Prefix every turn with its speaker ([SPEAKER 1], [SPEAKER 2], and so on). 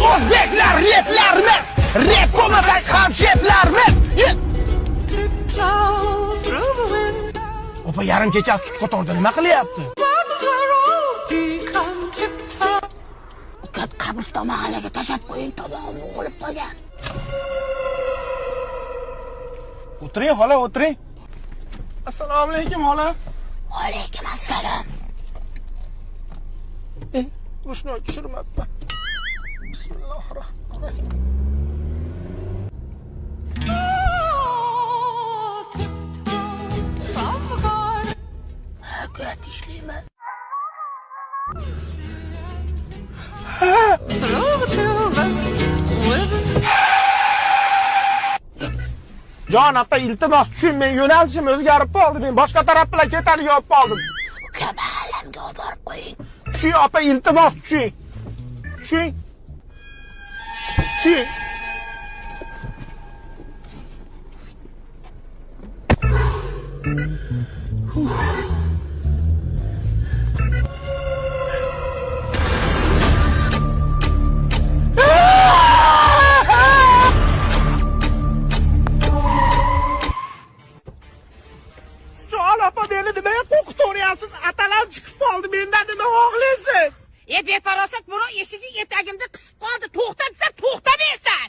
[SPEAKER 1] O'zbeklar replarimiz, rep bo'lmasak ham sheplarimiz. Opa yarim kechasi sut qatorda nima qilyapti?
[SPEAKER 2] Ukat qabriston mahallaga tashab qo'ying, tomog'im o'g'ilib qolgan.
[SPEAKER 1] O'tiring xola, o'tiring. Assalomu alaykum xola.
[SPEAKER 2] Va alaykum assalom.
[SPEAKER 1] Go'shtni tushirmabman. Bismillahirrohmanirrohim.
[SPEAKER 2] Ukat ishlayman.
[SPEAKER 1] Jon opa, iltimos tushing, men yo'nalishim o'zgarib qoldi. Men boshqa taraf bilan ketadigan olib qoldim.
[SPEAKER 2] Uka mahallamga olib borib qo'ying.
[SPEAKER 1] Tushing opa, iltimos tushing. Tushing. Tushing. Jon opa, meni nimaga qo'rqitaveryapsiz? Atalar chiqib qoldi, mendan nima xohlaysiz?
[SPEAKER 2] Befarosat buni eshigi etagimda qisib qoldi. To'xta desam to'xtamaysan.